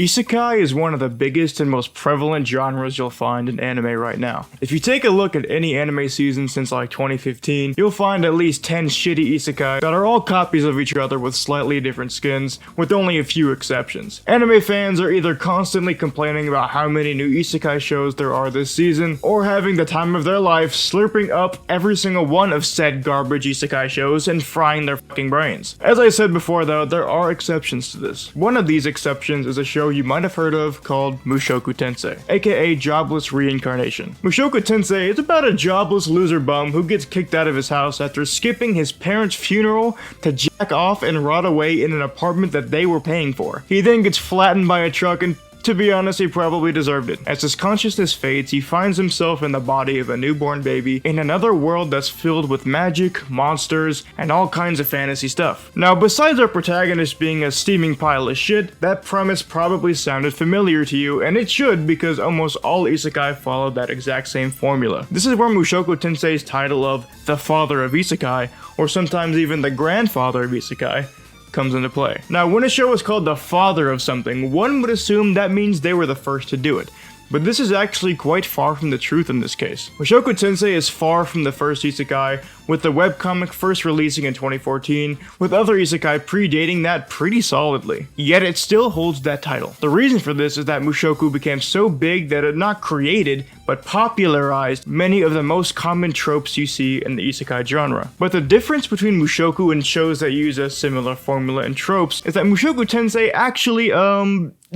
Isekai is one of the biggest and most prevalent genres you'll find in anime right now. If you take a look at any anime season since like 2015, you'll find at least 10 shitty isekai that are all copies of each other with slightly different skins, with only a few exceptions. Anime fans are either constantly complaining about how many new isekai shows there are this season, or having the time of their life slurping up every single one of said garbage isekai shows and frying their fucking brains. As I said before though, there are exceptions to this. One of these exceptions is a show you might have heard of called Mushoku Tensei, aka Jobless Reincarnation. Mushoku Tensei is about a jobless loser bum who gets kicked out of his house after skipping his parents' funeral to jack off and rot away in an apartment that they were paying for. He then gets flattened by a truck and to be honest, he probably deserved it. As his consciousness fades, he finds himself in the body of a newborn baby in another world that's filled with magic, monsters, and all kinds of fantasy stuff. Now, besides our protagonist being a steaming pile of shit, that premise probably sounded familiar to you, and it should because almost all isekai follow that exact same formula. This is where Mushoku Tensei's title of the Father of Isekai, or sometimes even the Grandfather of Isekai, comes into play. Now, when a show is called the father of something, one would assume that means they were the first to do it. But this is actually quite far from the truth in this case. Mushoku Tensei is far from the first isekai, with the webcomic first releasing in 2014, with other isekai predating that pretty solidly. Yet it still holds that title. The reason for this is that Mushoku became so big that it not created, but popularized many of the most common tropes you see in the isekai genre. But the difference between Mushoku and shows that use a similar formula and tropes is that Mushoku Tensei actually,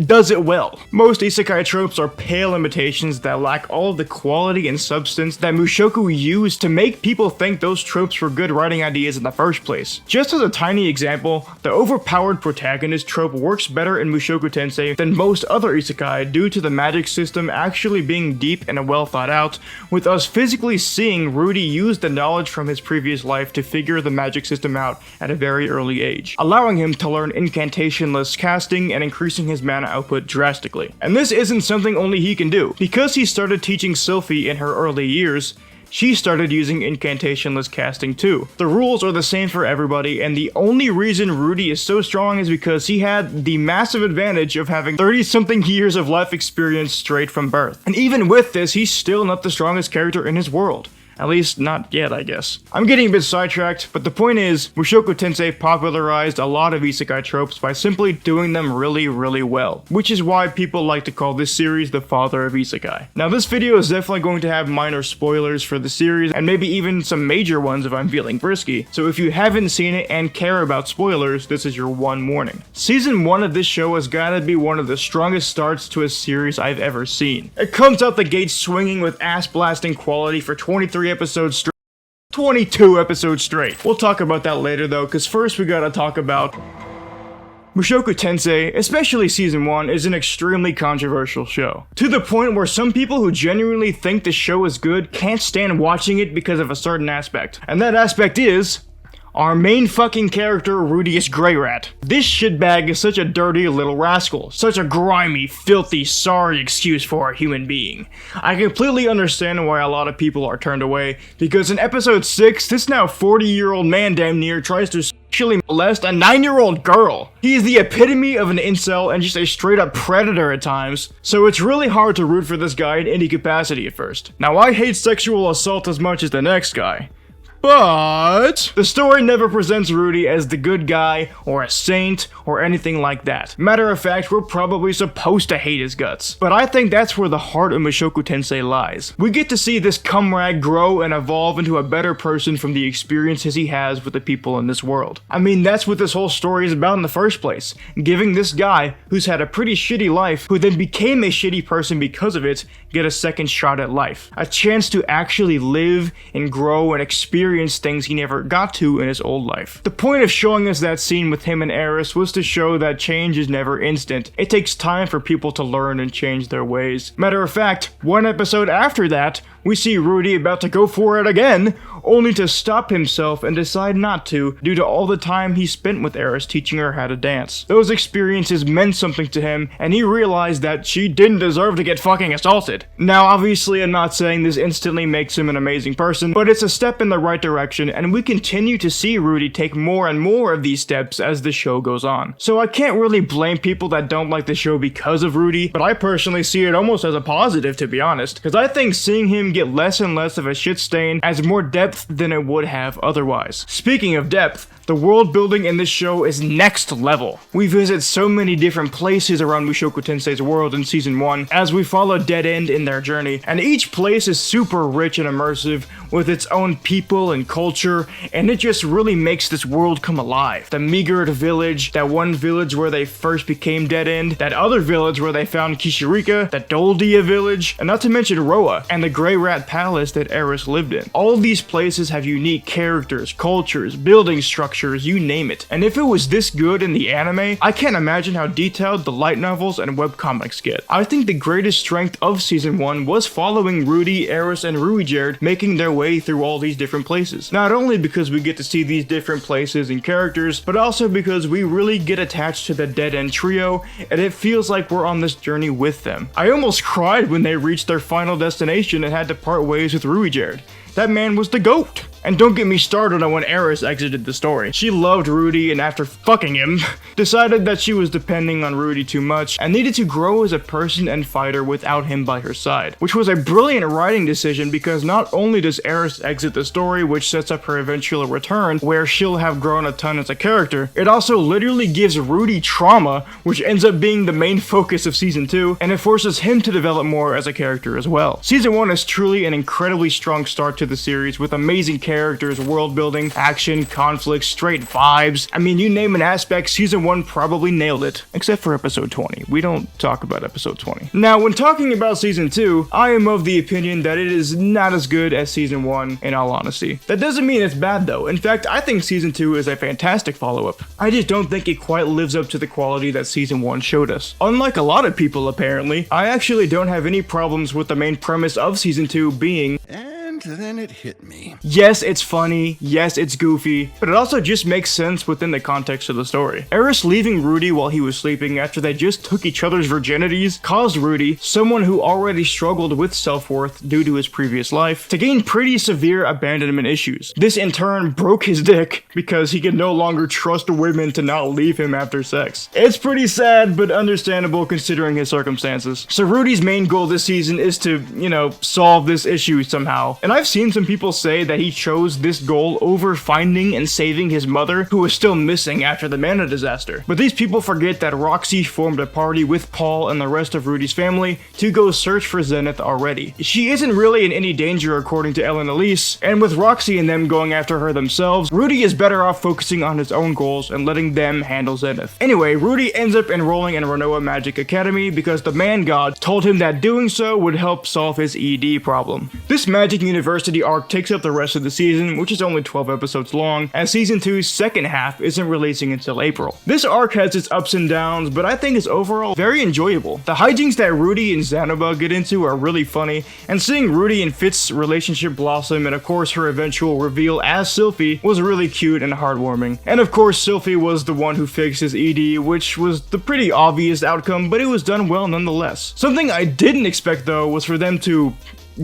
does it well. Most isekai tropes are pale imitations that lack all of the quality and substance that Mushoku used to make people think those tropes were good writing ideas in the first place. Just as a tiny example, the overpowered protagonist trope works better in Mushoku Tensei than most other isekai due to the magic system actually being deep and well thought out, with us physically seeing Rudy use the knowledge from his previous life to figure the magic system out at a very early age, allowing him to learn incantationless casting and increasing his mana output drastically. And this isn't something only he can do. Because he started teaching Sylphie in her early years, she started using incantationless casting too. The rules are the same for everybody, and the only reason Rudy is so strong is because he had the massive advantage of having 30-something years of life experience straight from birth. And even with this, he's still not the strongest character in his world. At least, not yet, I guess. I'm getting a bit sidetracked, but the point is, Mushoku Tensei popularized a lot of isekai tropes by simply doing them really, really well, which is why people like to call this series the Father of Isekai. Now, this video is definitely going to have minor spoilers for the series, and maybe even some major ones if I'm feeling frisky, so if you haven't seen it and care about spoilers, this is your one warning. Season 1 of this show has gotta be one of the strongest starts to a series I've ever seen. It comes out the gate swinging with ass-blasting quality for 23 episodes straight. 22 episodes straight. We'll talk about that later though, cause first we gotta talk about Mushoku Tensei, especially season 1, is an extremely controversial show. To the point where some people who genuinely think the show is good can't stand watching it because of a certain aspect. And that aspect is our main fucking character, Rudius Greyrat. This shitbag is such a dirty little rascal, such a grimy, filthy, sorry excuse for a human being. I completely understand why a lot of people are turned away, because in episode 6, this now 40-year-old man damn near tries to sexually molest a 9-year-old girl. He is the epitome of an incel and just a straight up predator at times, so it's really hard to root for this guy in any capacity at first. Now, I hate sexual assault as much as the next guy, but the story never presents Rudy as the good guy, or a saint, or anything like that. Matter of fact, we're probably supposed to hate his guts. But I think that's where the heart of Mushoku Tensei lies. We get to see this comrade grow and evolve into a better person from the experiences he has with the people in this world. I mean, that's what this whole story is about in the first place. Giving this guy, who's had a pretty shitty life, who then became a shitty person because of it, get a second shot at life. A chance to actually live and grow and experience things he never got to in his old life. The point of showing us that scene with him and Eris was to show that change is never instant. It takes time for people to learn and change their ways. Matter of fact, one episode after that, We see Rudy about to go for it again, only to stop himself and decide not to due to all the time he spent with Eris teaching her how to dance. Those experiences meant something to him, and he realized that she didn't deserve to get fucking assaulted. Now, obviously, I'm not saying this instantly makes him an amazing person, but it's a step in the right direction, and we continue to see Rudy take more and more of these steps as the show goes on. So I can't really blame people that don't like the show because of Rudy, but I personally see it almost as a positive, to be honest, because I think seeing him get less and less of a shit stain adds more depth than it would have otherwise. Speaking of depth, the world building in this show is next level. We visit so many different places around Mushoku Tensei's world in season 1 as we follow Dead End in their journey, and each place is super rich and immersive with its own people and culture, and it just really makes this world come alive. The Meagard village, that one village where they first became Dead End, that other village where they found Kishirika, the Doldia village, and not to mention Roa, and the Grey Rat Palace that Eris lived in. All these places have unique characters, cultures, building structures, you name it. And if it was this good in the anime, I can't imagine how detailed the light novels and webcomics get. I think the greatest strength of season 1 was following Rudy, Eris, and Ruijerd making their way through all these different places. Not only because we get to see these different places and characters, but also because we really get attached to the Dead End trio, and it feels like we're on this journey with them. I almost cried when they reached their final destination and had to part ways with Ruijerd. That man was the GOAT. And don't get me started on when Eris exited the story. She loved Rudy, and after fucking him, decided that she was depending on Rudy too much and needed to grow as a person and fighter without him by her side. Which was a brilliant writing decision because not only does Eris exit the story, which sets up her eventual return, where she'll have grown a ton as a character, it also literally gives Rudy trauma, which ends up being the main focus of season 2, and it forces him to develop more as a character as well. Season 1 is truly an incredibly strong start to the series with amazing characters, world building, action, conflict, straight vibes. I mean, you name an aspect, season 1 probably nailed it. Except for episode 20. We don't talk about episode 20. Now, when talking about season 2, I am of the opinion that it is not as good as season 1, in all honesty. That doesn't mean it's bad though. In fact, I think season 2 is a fantastic follow-up. I just don't think it quite lives up to the quality that season 1 showed us. Unlike a lot of people apparently, I actually don't have any problems with the main premise of season 2 being then it hit me. Yes, it's funny, yes, it's goofy, but it also just makes sense within the context of the story. Eris leaving Rudy while he was sleeping after they just took each other's virginities caused Rudy, someone who already struggled with self-worth due to his previous life, to gain pretty severe abandonment issues. This in turn broke his dick because he could no longer trust women to not leave him after sex. It's pretty sad, but understandable considering his circumstances. So Rudy's main goal this season is to, solve this issue somehow. And I've seen some people say that he chose this goal over finding and saving his mother, who was still missing after the Mana disaster. But these people forget that Roxy formed a party with Paul and the rest of Rudy's family to go search for Zenith already. She isn't really in any danger according to Ellen Elise, and with Roxy and them going after her themselves, Rudy is better off focusing on his own goals and letting them handle Zenith. Anyway, Rudy ends up enrolling in Renoa Magic Academy because the man god told him that doing so would help solve his ED problem. This Magic University arc takes up the rest of the season, which is only 12 episodes long, as season 2's second half isn't releasing until April. This arc has its ups and downs, but I think it's overall very enjoyable. The hijinks that Rudy and Zanoba get into are really funny, and seeing Rudy and Fitz's relationship blossom and of course her eventual reveal as Sylphie was really cute and heartwarming. And of course Sylphie was the one who fixed his ED, which was the pretty obvious outcome, but it was done well nonetheless. Something I didn't expect though was for them to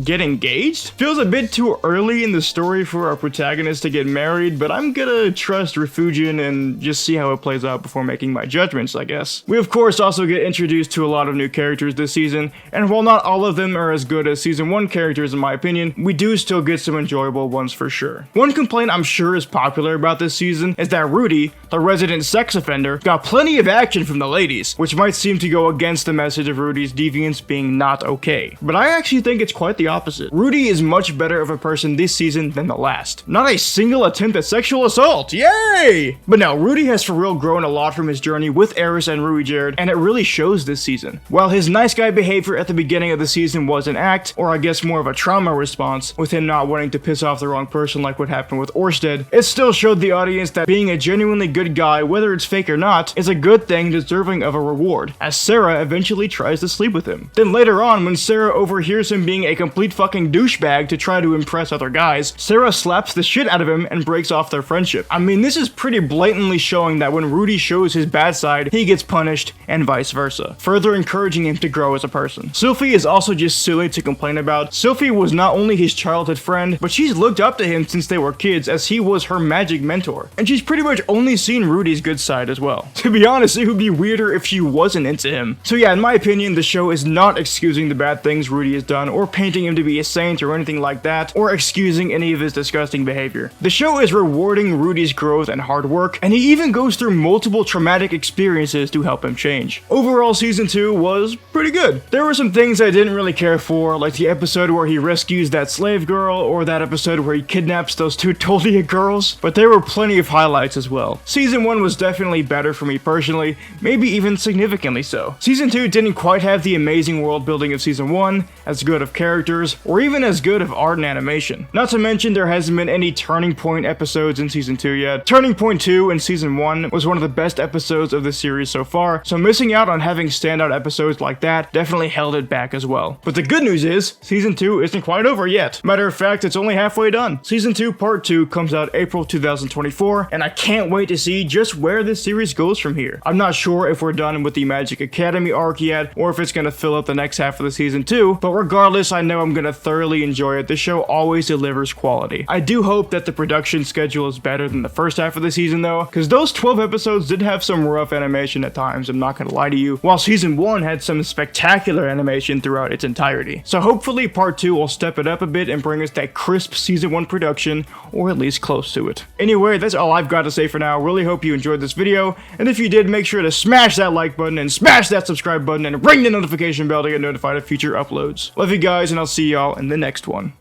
get engaged? Feels a bit too early in the story for our protagonist to get married, but I'm gonna trust Refugin and just see how it plays out before making my judgments, I guess. We of course also get introduced to a lot of new characters this season, and while not all of them are as good as season 1 characters in my opinion, we do still get some enjoyable ones for sure. One complaint I'm sure is popular about this season is that Rudy, the resident sex offender, got plenty of action from the ladies, which might seem to go against the message of Rudy's deviance being not okay. But I actually think it's quite the opposite. Rudy is much better of a person this season than the last. Not a single attempt at sexual assault, yay! But now, Rudy has for real grown a lot from his journey with Eris and Ruijerd, and it really shows this season. While his nice guy behavior at the beginning of the season was an act, or I guess more of a trauma response, with him not wanting to piss off the wrong person like what happened with Orsted, it still showed the audience that being a genuinely good guy, whether it's fake or not, is a good thing deserving of a reward, as Sarah eventually tries to sleep with him. Then later on, when Sarah overhears him being a complete fucking douchebag to try to impress other guys, Sarah slaps the shit out of him and breaks off their friendship. I mean, this is pretty blatantly showing that when Rudy shows his bad side, he gets punished, and vice versa, further encouraging him to grow as a person. Sylphie is also just silly to complain about. Sylphie was not only his childhood friend, but she's looked up to him since they were kids, as he was her magic mentor. And she's pretty much only seen Rudy's good side as well. To be honest, it would be weirder if she wasn't into him. So yeah, in my opinion, the show is not excusing the bad things Rudy has done, or painting him to be a saint or anything like that, or excusing any of his disgusting behavior. The show is rewarding Rudy's growth and hard work, and he even goes through multiple traumatic experiences to help him change. Overall, season 2 was pretty good. There were some things I didn't really care for, like the episode where he rescues that slave girl, or that episode where he kidnaps those two Toldia girls, but there were plenty of highlights as well. Season 1 was definitely better for me personally, maybe even significantly so. Season 2 didn't quite have the amazing world building of Season 1, as good of characters, or even as good of art and animation. Not to mention there hasn't been any turning point episodes in Season 2 yet. Turning Point 2 in Season 1 was one of the best episodes of the series so far, so missing out on having standout episodes like that definitely held it back as well. But the good news is, Season 2 isn't quite over yet. Matter of fact, it's only halfway done. Season 2 Part 2 comes out April 2024, and I can't wait to see just where this series goes from here. I'm not sure if we're done with the Magic Academy arc yet, or if it's gonna fill up the next half of the season 2, but regardless, I know I'm gonna thoroughly enjoy it. The show always delivers quality. I do hope that the production schedule is better than the first half of the season though, because those 12 episodes did have some rough animation at times, I'm not gonna lie to you, while season 1 had some spectacular animation throughout its entirety. So hopefully part 2 will step it up a bit and bring us that crisp season 1 production, or at least close to it. Anyway, that's all I've got to say for now. Really hope you enjoyed this video, and if you did, make sure to smash that like button and smash that subscribe button and ring the notification bell to get notified of future uploads. Love you guys, and I'll see y'all in the next one.